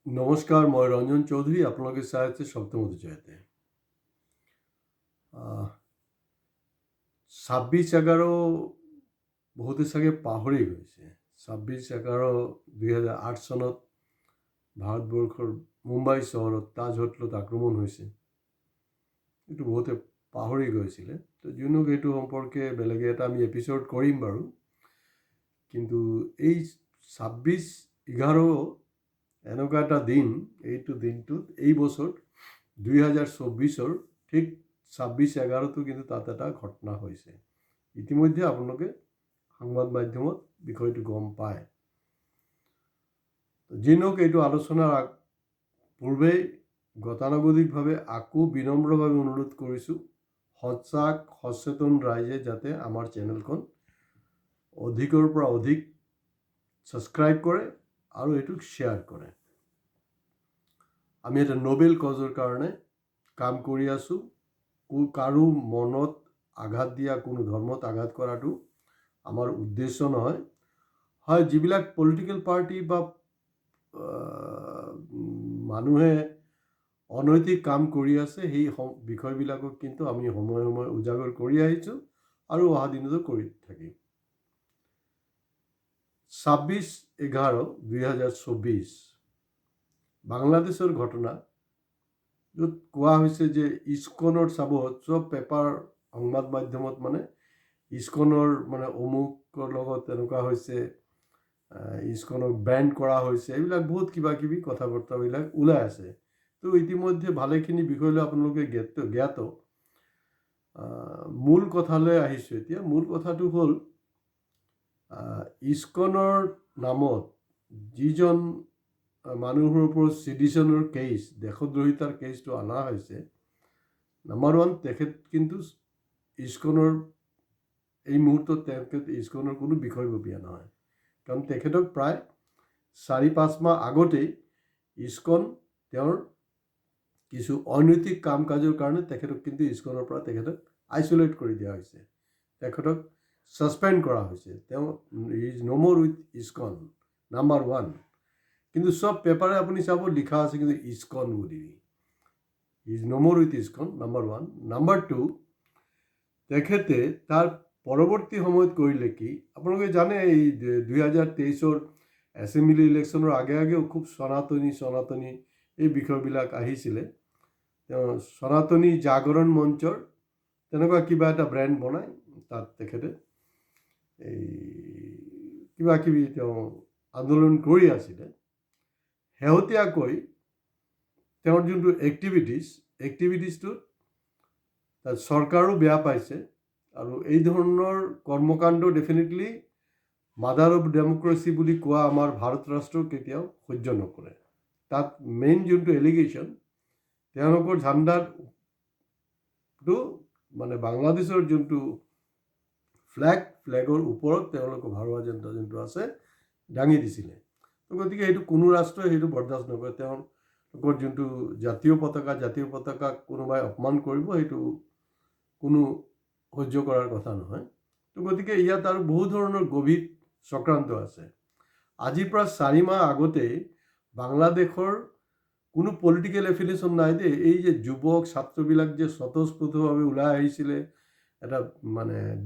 নমস্কাৰ, মই ৰঞ্জন চৌধুৰী আপোনালোকে চাই আছে সপ্তম অধ্যায়তে 26/11 বহুতে চাগে পাহৰি গৈছে। 26/11/2008 চনত ভাৰতবৰ্ষৰ মুম্বাই চহৰত তাজ হোটেলত আক্ৰমণ হৈছিল। এইটো বহুতে পাহৰি গৈছিলে। তো যিনো এইটো সম্পৰ্কে বেলেগে এটা আমি এপিছড কৰিম বাৰু, কিন্তু এই 26/11 এনেকুৱা এটা দিন, এইটো দিনটোত এই বছৰ 2024 ঠিক 26/11 কিন্তু তাত এটা ঘটনা হৈছে। ইতিমধ্যে আপোনালোকে সংবাদ মাধ্যমত বিষয়টো গম পায়। যি নহওক, এইটো আলোচনাৰ পূৰ্বে গতানুগতিকভাৱে আকৌ বিনম্ৰভাৱে অনুৰোধ কৰিছোঁ, সজাগ সচেতন ৰাইজে যাতে আমাৰ চেনেলখন অধিকৰ পৰা অধিক ছাবস্ক্ৰাইব কৰে আৰু এইটোক শ্বেয়াৰ কৰে। আমি এটা নোবেল কজৰ কাৰণে কাম কৰি আছোঁ। কাৰো মনত আঘাত দিয়া, কোনো ধৰ্মত আঘাত কৰাটো আমাৰ উদ্দেশ্য নহয়। হয়, যিবিলাক পলিটিকেল পাৰ্টি বা মানুহে অনৈতিক কাম কৰি আছে, সেই বিষয়বিলাকক কিন্তু আমি সময়ে সময়ে উজাগৰ কৰি আহিছোঁ আৰু অহা দিনতো কৰি থাকিম। 26/11/2024 বাংলাদেশৰ ঘটনা, য'ত কোৱা হৈছে যে ইস্কনৰ চাব চব পেপাৰ সংবাদ মাধ্যমত ইস্কনৰ অমুকৰ লগত তেনেকুৱা হৈছে, ইস্কনক বেন কৰা হৈছে, এইবিলাক বহুত কিবা কিবি কথা বতৰাবিলাক ওলাই আছে। তো ইতিমধ্যে ভালেখিনি বিষয় লৈ আপোনালোকে জ্ঞাত। মূল কথালৈ আহিছোঁ এতিয়া। মূল কথাটো হ'ল, ইস্কনৰ নামত যিজন মানুহৰ ওপৰত ছিডিশ্যনৰ কেছ, দেশদ্ৰোহিতাৰ কেছটো অনা হৈছে, নাম্বাৰ 1, তেখেত কিন্তু ইস্কনৰ এই মুহূৰ্তত ইস্কনৰ কোনো বিষয়ববীয়া নহয়। কাৰণ তেখেতক প্ৰায় 4-5 মাহ আগতেই ইস্কন তেওঁৰ কিছু অনৈতিক কাম কাজৰ কাৰণে তেখেতক কিন্তু ইস্কনৰ পৰা তেখেতক আইচলেট কৰি দিয়া হৈছে, তেখেতক ছাছপেণ্ড কৰা হৈছে। তেওঁ ইজ ন' মোৰ উইথ ইস্কন, নাম্বাৰ 1। কিন্তু চব পেপাৰে আপুনি চাব লিখা আছে কিন্তু ইস্কন বুলি। ইজ ন' মোৰ উইথ ইস্কন, নাম্বাৰ 1। নাম্বাৰ 2, তেখেতে তাৰ পৰৱৰ্তী সময়ত কৰিলে কি, আপোনালোকে জানে এই 2023 এছেম্বলি ইলেকশ্যনৰ আগে আগেও খুব সনাতনী এই বিষয়বিলাক আহিছিলে। তেওঁ সনাতনী জাগৰণ মঞ্চৰ তেনেকুৱা কিবা এটা ব্ৰেণ্ড বনাই তাত তেখেতে এই কিবা কিবি তেওঁ আন্দোলন কৰি আছিলে। শেহতীয়াকৈ তেওঁৰ যোনটো এক্টিভিটিছটোত তাত চৰকাৰো বেয়া পাইছে, আৰু এই ধৰণৰ কৰ্মকাণ্ড ডেফিনেটলি মাদাৰ অফ ডেমক্ৰেচি বুলি কোৱা আমাৰ ভাৰত ৰাষ্ট্ৰ কেতিয়াও সহ্য নকৰে। তাত মেইন যোনটো এলিগেশ্যন, তেওঁলোকৰ ঝাণ্ডাৰটো বাংলাদেশৰ যোনটো ফ্লেগৰ ওপৰত তেওঁলোকৰ ভাৰতীয় ঝাণ্ডা যোনটো আছে দাঙি দিছিলে। তো গতিকে সেইটো কোনো ৰাষ্ট্ৰই সেইটো বৰদাস্ত নকৰে। তেওঁলোকৰ যোনটো জাতীয় পতাকাক কোনোবাই অপমান কৰিব, সেইটো কোনো সহ্য কৰাৰ কথা নহয়। তো গতিকে ইয়াত আৰু বহু ধৰণৰ গভীৰ চক্ৰান্ত আছে। আজিৰ পৰা 4 মাহ আগতেই বাংলাদেশৰ কোনো পলিটিকেল এফিলিয়েশ্যন নাই দেই। এই যে যুৱক ছাত্ৰবিলাক যে স্বতঃস্ফূৰ্তভাৱে ওলাই আহিছিলে, এটা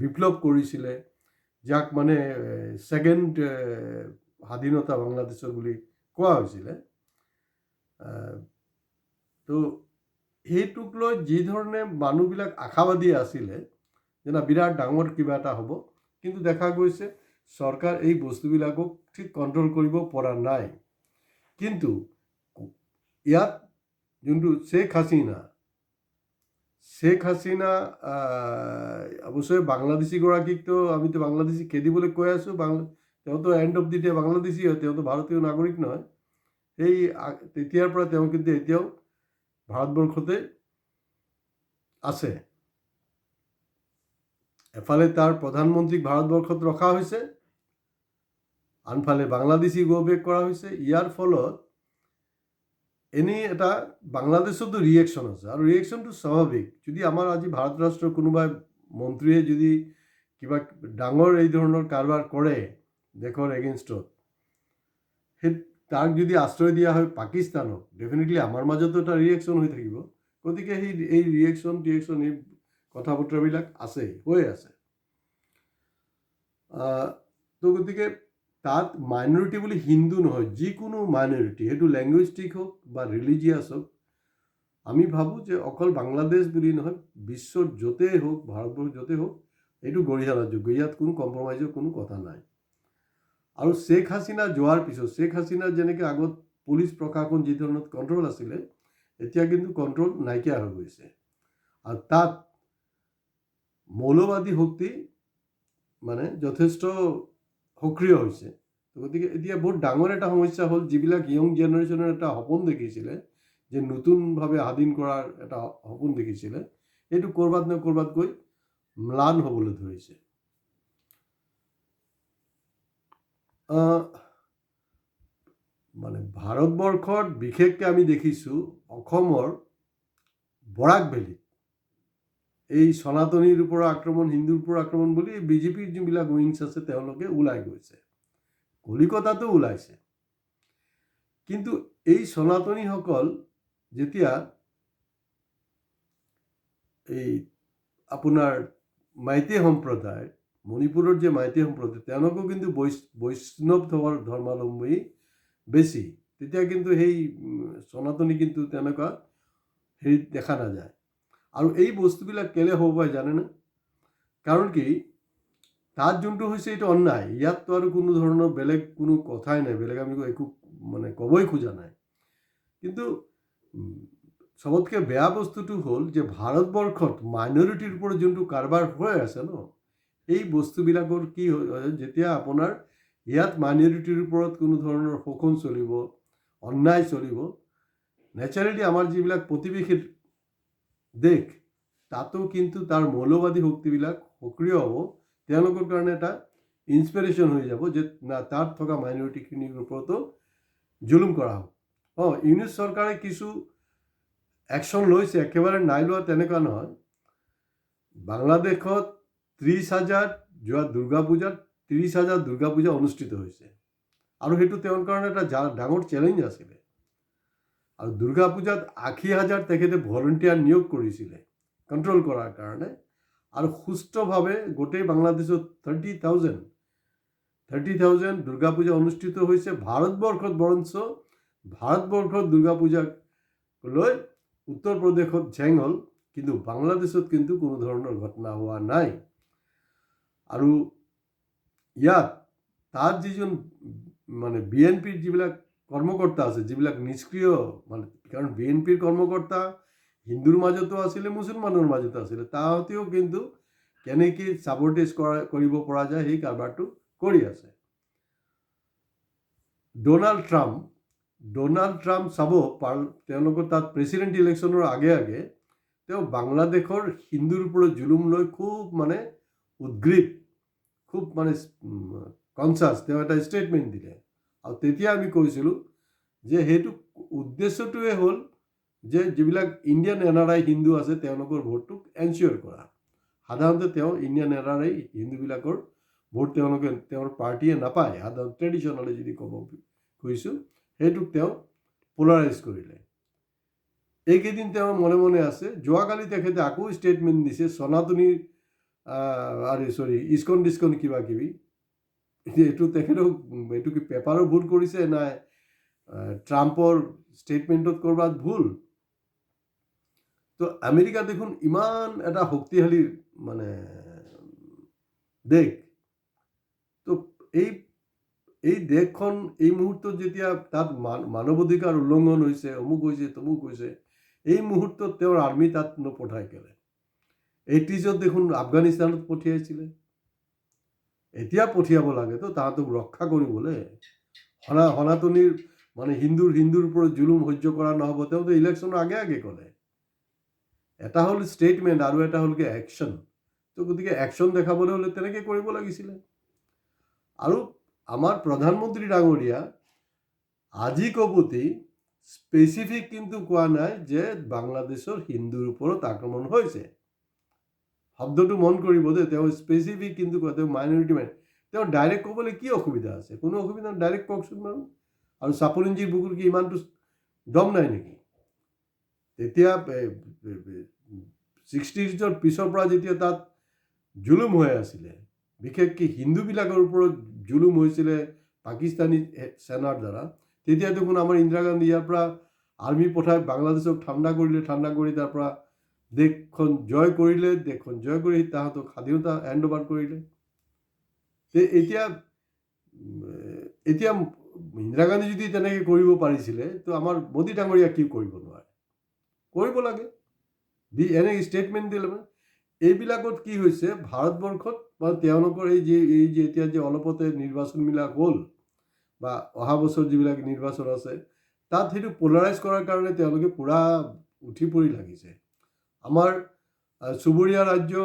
বিপ্লৱ কৰিছিলে, যাক ছেকেণ্ড স্বাধীনতা বাংলাদেশৰ বুলি কোৱা হৈছিলে। তো সেইটোক লৈ যি ধৰণে মানুহবিলাক আশাবাদী আছিলে যে বিৰাট ডাঙৰ কিবা এটা হ'ব, কিন্তু দেখা গৈছে চৰকাৰ এই বস্তুবিলাকক ঠিক কণ্ট্ৰল কৰিব পৰা নাই। কিন্তু ইয়াত যোনটো শ্বেখ হাছিনা অৱশ্যে বাংলাদেশীগৰাকীকতো আমিতো বাংলাদেশী খেদিবলৈ কৈ আছোঁ। তেওঁতো and of the day Bangladeshi হয়, তেওঁতো ভাৰতীয় নাগৰিক নহয়। সেই তেতিয়াৰ পৰা তেওঁ কিন্তু এতিয়াও ভাৰতবৰ্ষতে আছে। এফালে তাৰ প্ৰধানমন্ত্ৰীক ভাৰতবৰ্ষত ৰখা হৈছে, আনফালে বাংলাদেশী গো বেক কৰা হৈছে। ইয়াৰ ফলত এনেই এটা বাংলাদেশতো ৰিয়েকশ্যন আছে, আৰু ৰিয়েকশ্যনটো স্বাভাৱিক। যদি আমাৰ আজি ভাৰত ৰাষ্ট্ৰৰ কোনোবাই মন্ত্ৰীয়ে যদি কিবা ডাঙৰ এই ধৰণৰ কাৰবাৰ কৰে দেশৰ এগেইনষ্টত, সেই তাক যদি আশ্ৰয় দিয়া হয় পাকিস্তানক, ডেফিনেটলি আমাৰ মাজতো এটা ৰিয়েকশ্যন হৈ থাকিব। গতিকে এই ৰিয়েকশ্যন এই কথা বতৰাবিলাক আছেই, হৈ আছে। তো গতিকে তাত মাইনৰিটি বুলি হিন্দু নহয়, যিকোনো মাইনৰিটি, সেইটো লেংগুৱেষ্টিক হওক বা ৰিলিজিয়াছ হওক, আমি ভাবোঁ যে অকল বাংলাদেশ বুলি নহয়, বিশ্বত য'তেই হওক, ভাৰতবৰ্ষ য'তেই হওক, এইটো গৰিহণাযোগ্য, ইয়াত কোনো কম্প্ৰমাইজৰ কোনো কথা নাই। আৰু শ্বেখ হাছিনা যোৱাৰ পিছত, শ্বেখ হাছিনাৰ যেনেকৈ আগত পুলিচ প্ৰশাসন যি ধৰণত কণ্ট্ৰল আছিলে, এতিয়া কিন্তু কণ্ট্ৰল নাইকিয়া হৈ গৈছে। আৰু তাত মৌলবাদী শক্তি মানে যথেষ্ট সক্ৰিয় হৈছে। গতিকে এতিয়া বহুত ডাঙৰ এটা সমস্যা হ'ল, যিবিলাক য়ং জেনেৰেশ্যনৰ এটা সপোন দেখিছিলে যে নতুনভাৱে স্বাধীন কৰাৰ এটা সপোন দেখিছিলে, এইটো ক'ৰবাত নহয় ক'ৰবাত গৈ ম্লান হ'বলৈ ধৰিছে। মানে ভাৰতবৰ্ষত বিশেষকৈ আমি দেখিছোঁ অসমৰ বৰাক ভেলীত এই সনাতনীৰ ওপৰত আক্ৰমণ, হিন্দুৰ ওপৰত আক্ৰমণ বুলি বিজেপিৰ যিবিলাক উইংছ আছে তেওঁলোকে ওলাই গৈছে, কলিকতাতো ওলাইছে। কিন্তু এই সনাতনীসকল যেতিয়া এই আপোনাৰ মাইতী সম্প্ৰদায়, মণিপুৰৰ যে মাইতী সম্প্ৰদায়, তেওঁলোকো কিন্তু বৈষ্ণৱ ধৰ্মাৱলম্বী বেছি, তেতিয়া কিন্তু সেই সনাতনী কিন্তু তেনেকুৱা হেৰিত দেখা নাযায়। আৰু এই বস্তুবিলাক কেলে হ'ব পাৰে জানেনে? কাৰণ কি, তাত যোনটো হৈছে এইটো অন্যায়, ইয়াততো আৰু কোনো ধৰণৰ বেলেগ কোনো কথাই নাই, বেলেগ আমি একো মানে ক'বই খোজা নাই। কিন্তু চবতকৈ বেয়া বস্তুটো হ'ল যে ভাৰতবৰ্ষত মাইনৰিটিৰ ওপৰত যোনটো কাৰবাৰ হৈ আছে ন, এই বস্তুবিলাকৰ কি হয়, যেতিয়া আপোনাৰ ইয়াত মাইনৰিটিৰ ওপৰত কোনো ধৰণৰ শোষণ চলিব, অন্যায় চলিব, নেচাৰেলি আমাৰ যিবিলাক প্ৰতিবেশী দেশ, তাতো কিন্তু তাৰ মৌলবাদী শক্তিবিলাক সক্ৰিয় হ'ব, তেওঁলোকৰ কাৰণে এটা ইনস্পিৰেশ্যন হৈ যাব যে না, তাত থকা মাইনৰিটিখিনিৰ ওপৰতো জুলুম কৰা হ'ব। ইউনিছ চৰকাৰে কিছু একশ্যন লৈছে, একেবাৰে নাই লোৱা তেনেকুৱা নহয়। বাংলাদেশত 30,000 যোৱা দুৰ্গা পূজাত 30,000 দুৰ্গা পূজা অনুষ্ঠিত হৈছে, আৰু সেইটো তেওঁৰ কাৰণে এটা ডাঙৰ চেলেঞ্জ আছিলে। আৰু দুৰ্গা পূজাত 80,000 তেখেতে ভলণ্টিয়াৰ নিয়োগ কৰিছিলে কণ্ট্ৰল কৰাৰ কাৰণে, আৰু সুস্থভাৱে গোটেই বাংলাদেশত 30,000 দুৰ্গা পূজা অনুষ্ঠিত হৈছে। ভাৰতবৰ্ষত বৰঞ্চ ভাৰতবৰ্ষত দুৰ্গা পূজাক লৈ উত্তৰ প্ৰদেশত ঝেং হ'ল, কিন্তু বাংলাদেশত কিন্তু কোনো ধৰণৰ ঘটনা হোৱা নাই। আৰু ইয়াত তাত যিজন মানে BNPৰ যিবিলাক কৰ্মকৰ্তা আছে, যিবিলাক নিষ্ক্ৰিয়, মানে কাৰণ BNPৰ কৰ্মকৰ্তা হিন্দুৰ মাজতো আছিলে, মুছলমানৰ মাজতো আছিলে, তাহাঁতেও কিন্তু কেনেকৈ ছাবৰ্টেজ কৰিব পৰা যায় সেই কাৰবাৰটো কৰি আছে। ডোনাল্ড ট্ৰাম্প চাব, তেওঁলোকৰ তাত প্ৰেচিডেণ্ট ইলেকশ্যনৰ আগে আগে তেওঁ বাংলাদেশৰ হিন্দুৰ ওপৰত জুলুম লৈ খুব মানে উদ্গ্ৰীৱ, খুব মানে কনচাছ, তেওঁ এটা ষ্টেটমেণ্ট দিলে। আৰু তেতিয়া আমি কৈছিলোঁ যে সেইটো উদ্দেশ্যটোৱে হ'ল যে যিবিলাক ইণ্ডিয়ান NRI হিন্দু আছে তেওঁলোকৰ ভোটটোক এনচিয়ৰ কৰা। সাধাৰণতে তেওঁ ইণ্ডিয়ান NRI হিন্দুবিলাকৰ ভোট তেওঁৰ পাৰ্টীয়ে নাপায়, সাধাৰণ ট্ৰেডিশ্যনেলি যদি ক'ব খুজিছোঁ, সেইটোক তেওঁ পোলাৰাইজ কৰিলে। এইকেইদিন তেওঁ মনে মনে আছে। যোৱাকালি তেখেতে আকৌ ষ্টেটমেণ্ট দিছে, সনাতনী ইস্কন ডিস্কন কিবা কিবি, এইটো তেখেতক এইটো কি পেপাৰৰ ভুল কৰিছে নাই ট্ৰাম্পৰ ষ্টেটমেণ্টত ক'ৰবাত ভুল? তো আমেৰিকা দেখোন ইমান এটা শক্তিশালী মানে দেশ, তো এই দেশখন এই মুহূৰ্তত যেতিয়া তাত মানৱ অধিকাৰ উলংঘন হৈছে, অমুক হৈছে তমুক হৈছে, এই মুহূৰ্তত তেওঁৰ আৰ্মি তাত নপঠায় কেলে? 80s দেখোন আফগানিস্তানত পঠিয়াইছিলে, এতিয়া পঠিয়াব লাগে তো তাহাঁতক ৰক্ষা কৰিবলৈ। সনাতনীৰ মানে হিন্দুৰ ওপৰত জুলুম সহ্য কৰা নহ'ব, তেওঁতো ইলেকশ্যনৰ আগে আগে ক'লে। এটা হ'ল ষ্টেটমেণ্ট আৰু এটা হ'ল কি একশ্যন। তো গতিকে একশ্যন দেখাবলৈ হ'লে তেনেকৈ কৰিব লাগিছিলে। আৰু আমাৰ প্ৰধানমন্ত্ৰী ডাঙৰীয়া আজি কবতি স্পেচিফিক কিন্তু কোৱা নাই যে বাংলাদেশৰ হিন্দুৰ ওপৰত আক্ৰমণ হৈছে। শব্দটো মন কৰিব যে তেওঁ স্পেচিফিক কিন্তু কয়, তেওঁ মাইনৰিটি তেওঁ ডাইৰেক্ট ক'বলৈ কি অসুবিধা আছে? কোনো অসুবিধা, ডাইৰেক্ট কওকচোন বাৰু। আৰু চাপৰিঞ্জীৰ বুকুৰ কি ইমানটো দম নাই নেকি? তেতিয়া 60s পিছৰ পৰা যেতিয়া তাত জুলুম হৈ আছিলে, বিশেষকৈ হিন্দুবিলাকৰ ওপৰত জুলুম হৈছিলে পাকিস্তানী সেনাৰ দ্বাৰা, তেতিয়া দেখোন আমাৰ ইন্দিৰা গান্ধী ইয়াৰ পৰা আৰ্মি পঠাই বাংলাদেশক ঠাণ্ডা কৰিলে, ঠাণ্ডা কৰি তাৰ পৰা দেশখন জয় কৰিলে, দেশখন জয় কৰি তাহাঁতক স্বাধীনতা হেণ্ড অভাৰ কৰিলে। এতিয়া ইন্দিৰা গান্ধী যদি তেনেকৈ কৰিব পাৰিছিলে, তো আমাৰ মোদী ডাঙৰীয়া কি কৰিব নোৱাৰে? কৰিব লাগে, এনে ষ্টেটমেণ্ট দিলে। এইবিলাকত কি হৈছে, ভাৰতবৰ্ষত বা তেওঁলোকৰ এই যে এতিয়া যে অলপতে নিৰ্বাচনবিলাক হ'ল বা অহা বছৰ যিবিলাক নিৰ্বাচন আছে, তাত সেইটো পলাৰাইজ কৰাৰ কাৰণে তেওঁলোকে পূৰা উঠি পৰি লাগিছে। আমাৰ চুবুৰীয়া ৰাজ্য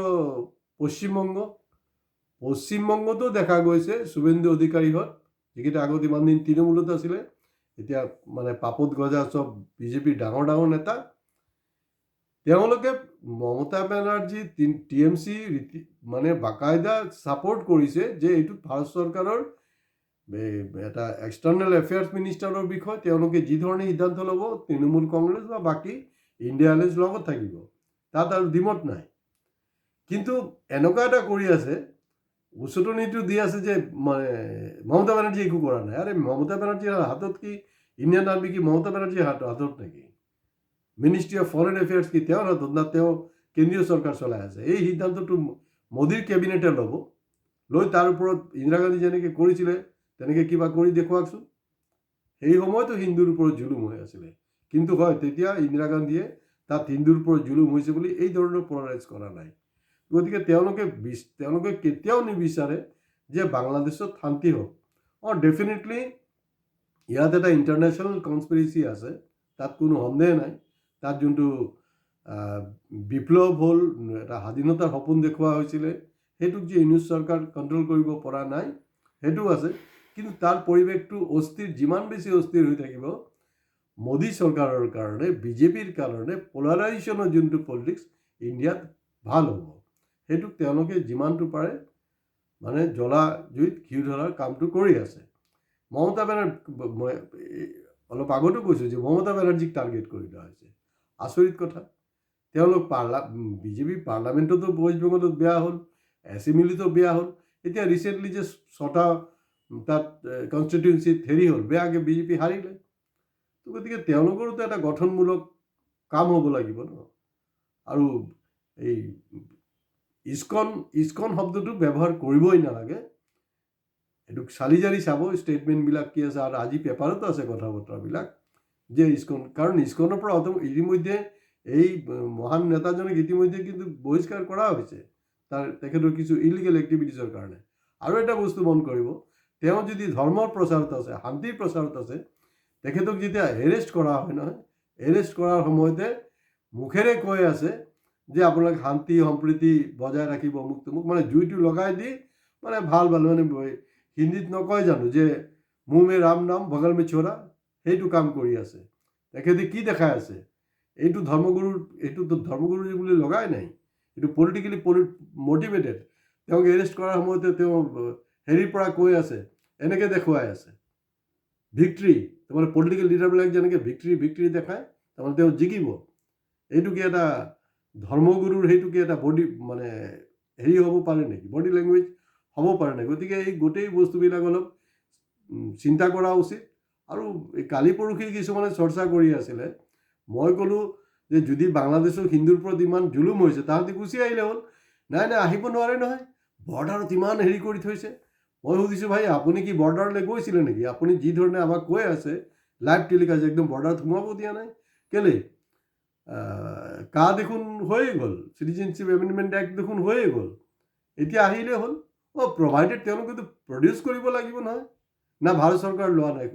পশ্চিমবংগতো দেখা গৈছে শুভেন্দু অধিকাৰীহঁত, যিকেইটা আগত ইমান দিন তৃণমূলত আছিলে, এতিয়া মানে পাপত গজা চব বিজেপিৰ ডাঙৰ ডাঙৰ নেতা, তেওঁলোকে মমতা বেনাৰ্জী TMC মানে বাকায়দা ছাপোৰ্ট কৰিছে যে এইটো ভাৰত চৰকাৰৰ এটা এক্সটাৰ্নেল এফেয়াৰ্ছ মিনিষ্টাৰৰ বিষয়। তেওঁলোকে যি ধৰণে সিদ্ধান্ত ল'ব, তৃণমূল কংগ্ৰেছ বা বাকী ইণ্ডিয়া এলায়েন্স লগত থাকিব, তাত আৰু দ্বিমত নাই। কিন্তু এনেকুৱা এটা কৰি আছে, উচতনিটো দি আছে যে মমতা বেনাৰ্জী একো কৰা নাই। আৰে মমতা বেনাৰ্জীৰ হাতত কি ইণ্ডিয়ান আৰ্মি কি মমতা বেনাৰ্জীৰ হাতত নেকি? মিনিষ্ট্ৰী অফ ফৰেন এফেয়াৰ্ছ কি তেওঁৰ হাতত না? তেওঁ কেন্দ্ৰীয় চৰকাৰ চলাই আছে। এই সিদ্ধান্তটো মোদীৰ কেবিনেটে ল'ব, লৈ তাৰ ওপৰত ইন্দিৰা গান্ধী যেনেকৈ কৰিছিলে তেনেকৈ কিবা কৰি দেখুৱাকচোন। সেই সময়তো হিন্দুৰ ওপৰত জুলুম হৈ আছিলে, কিন্তু হয় তেতিয়া ইন্দিৰা গান্ধীয়ে তাত হিন্দুৰ ওপৰত জুলুম হৈছে বুলি এই ধৰণৰ পলাৰাইজ কৰা নাই। গতিকে তেওঁলোকে কেতিয়াও নিবিচাৰে যে বাংলাদেশত শান্তি হওক। ডেফিনেটলি ইয়াত এটা ইণ্টাৰনেশ্যনেল কনস্পিৰেচি আছে, তাত কোনো সন্দেহ নাই। তাত যোনটো বিপ্লৱ হ'ল, এটা স্বাধীনতাৰ সপোন দেখুওৱা হৈছিলে, সেইটোক যে ইউনুছ চৰকাৰ কণ্ট্ৰল কৰিব পৰা নাই, সেইটোও আছে। কিন্তু তাৰ পৰিৱেশটো যিমান বেছি অস্থিৰ হৈ থাকিব, মোদী চৰকাৰৰ কাৰণে, বিজেপিৰ কাৰণে পলাৰাইজেশ্যনৰ যোনটো পলিটিক্স ইণ্ডিয়াত ভাল হ'ব, সেইটোক তেওঁলোকে যিমানটো পাৰে মানে জ্বলা জুইত ঘিউ ঢলাৰ কামটো কৰি আছে। মমতা বেনাৰ্জী, মই অলপ আগতো কৈছোঁ যে মমতা বেনাৰ্জীক টাৰ্গেট কৰি লোৱা হৈছে। আচৰিত কথা। তেওঁলোক বিজেপি পাৰ্লামেণ্টতো ৱেষ্ট বেংগলত বেয়া হ'ল, এছেম্বলিতো বেয়া হ'ল, এতিয়া ৰিচেণ্টলি যে 6টা তাত কনষ্টিটুৱেঞ্চিত হ'ল, বেয়াকৈ বিজেপি হাৰিলে। গতিকে তেওঁলোকৰোতো এটা গঠনমূলক কাম হ'ব লাগিব ন। আৰু এই ইস্কন শব্দটো ব্যৱহাৰ কৰিবই নালাগে। এইটোক চালি জাৰি চাব ষ্টেটমেণ্টবিলাক কি আছে। আৰু আজি পেপাৰতো আছে কথা বতৰাবিলাক যে কাৰণ ইস্কনৰ পৰা ইতিমধ্যে এই মহান নেতাজনক ইতিমধ্যে কিন্তু বহিষ্কাৰ কৰা হৈছে তেখেতৰ কিছু ইলিগেল এক্টিভিটিছৰ কাৰণে। আৰু এটা বস্তু মন কৰিব, তেওঁ যদি ধৰ্মৰ প্ৰচাৰত আছে, শান্তিৰ প্ৰচাৰত আছে, তেখেতক যেতিয়া এৰেষ্ট কৰা হয় নহয়, এৰেষ্ট কৰাৰ সময়তে মুখেৰে কৈ আছে যে আপোনালোক শান্তি সম্প্ৰীতি বজাই ৰাখিব, মোক মানে জুইটো লগাই দি মানে ভাল মানে হিন্দীত নকয় জানো যে মুহ মে ৰাম নাম বগল মে ছোৰা, সেইটো কাম কৰি আছে। তেখেতে কি দেখাই আছে? এইটো ধৰ্মগুৰু বুলি লগাই নাই, এইটো পলিটিকেলি মটিভেটেড। তেওঁক এৰেষ্ট কৰাৰ সময়তে তেওঁ হেৰিৰ পৰা কৈ আছে, এনেকৈ দেখুৱাই আছে ভিক্ট্ৰী। তাৰমানে পলিটিকেল লিডাৰবিলাক যেনেকৈ ভিক্ট্ৰী দেখায়, তাৰমানে তেওঁ জিকিব। এইটো কি এটা ধৰ্মগুৰুৰ সেইটো কি এটা বডি মানে হেৰি হ'ব পাৰে নেকি? বডি লেংগুৱেজ হ'ব পাৰে নেকি? গতিকে এই গোটেই বস্তুবিলাক অলপ চিন্তা কৰা উচিত। আৰু এই কালি পৰহি কিছুমানে চৰ্চা কৰি আছিলে, মই ক'লোঁ যে যদি বাংলাদেশৰ হিন্দুৰ ওপৰত ইমান জুলুম হৈছে, তাহাঁতি গুচি আহিলে হ'ল। নাই আহিব নোৱাৰে নহয়, বৰ্ডাৰত ইমান হেৰি কৰি থৈছে। মই সুধিছোঁ, ভাই আপুনি কি বৰ্ডাৰলৈ গৈছিলে নেকি? আপুনি যি ধৰণে আমাক কৈ আছে লাইভ টেলিকাষ্ট, একদম বৰ্ডাৰত সোমাব দিয়া নাই কেলে? দেখোন হৈয়ে গ'ল, চিটিজেনশ্বিপ এমেণ্ডমেণ্ট এক্ট দেখোন হৈয়ে গ'ল, এতিয়া আহিলে হ'ল। প্ৰভাইডেড তেওঁলোকেতো প্ৰডিউচ কৰিব লাগিব নহয়, না ভাৰত চৰকাৰ লোৱা নাই।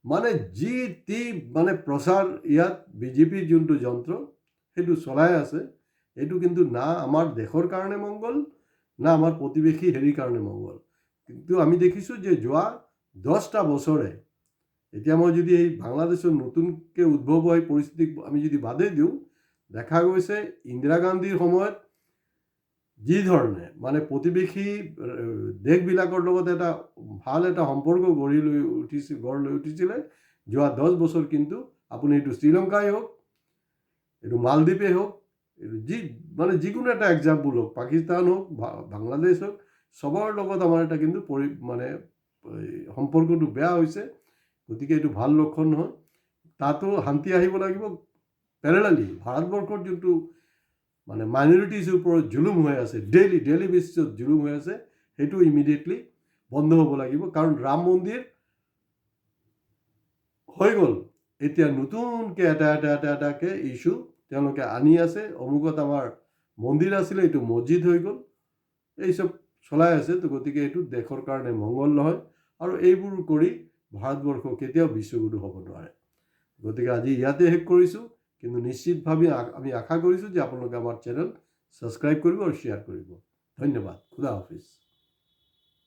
মানে যি টি মানে প্ৰচাৰ ইয়াত বিজেপিৰ যোনটো যন্ত্ৰ সেইটো চলাই আছে, এইটো কিন্তু না আমাৰ দেশৰ কাৰণে মংগল, না আমাৰ প্ৰতিবেশী হেৰিৰ কাৰণে মংগল। কিন্তু আমি দেখিছোঁ যে যোৱা 10টা বছৰে, এতিয়া মই যদি এই বাংলাদেশৰ নতুনকৈ উদ্ভৱ হোৱা পৰিস্থিতিক আমি যদি বাদেই দিওঁ, দেখা গৈছে ইন্দিৰা গান্ধীৰ সময়ত যি ধৰণে মানে প্ৰতিবেশী দেশবিলাকৰ লগত এটা ভাল এটা সম্পৰ্ক গঢ় লৈ উঠিছিলে যোৱা 10 বছৰ, কিন্তু আপুনি এইটো শ্ৰীলংকাই হওক, এইটো মালদ্বীপেই হওক, এইটো মানে যিকোনো এটা এক্সাম্পল হওক, পাকিস্তান হওক, বাংলাদেশ হওক, চবৰ লগত আমাৰ এটা কিন্তু মানে সম্পৰ্কটো বেয়া হৈছে। গতিকে এইটো ভাল লক্ষণ নহয়। তাতো শান্তি আহিব লাগিব। পেৰেলালি ভাৰতবৰ্ষত যোনটো মানে মাইনৰিটিজৰ ওপৰত জুলুম হৈ আছে, ডেইলি বেচিছত জুলুম হৈ আছে, সেইটো ইমিডিয়েটলি বন্ধ হ'ব লাগিব। কাৰণ ৰাম মন্দিৰ হৈ গ'ল, এতিয়া নতুনকৈ এটাকৈ ইছ্যু তেওঁলোকে আনি আছে। অমুকত আমাৰ মন্দিৰ আছিলে, এইটো মছজিদ হৈ গ'ল, এইচব চলাই আছে। তো গতিকে এইটো দেশৰ কাৰণে মংগল নহয়, আৰু এইবোৰ কৰি ভাৰতবৰ্ষ কেতিয়াও বিশ্বগুৰু হ'ব নোৱাৰে। গতিকে আজি ইয়াতে শেষ কৰিছোঁ, কিন্তু নিশ্চিতভাৱে আমি আশা কৰিছোঁ যে আপোনালোকে আমাৰ চেনেল ছাবস্ক্ৰাইব কৰিব আৰু শ্বেয়াৰ কৰিব। ধন্যবাদ। খুদা হাফিজ।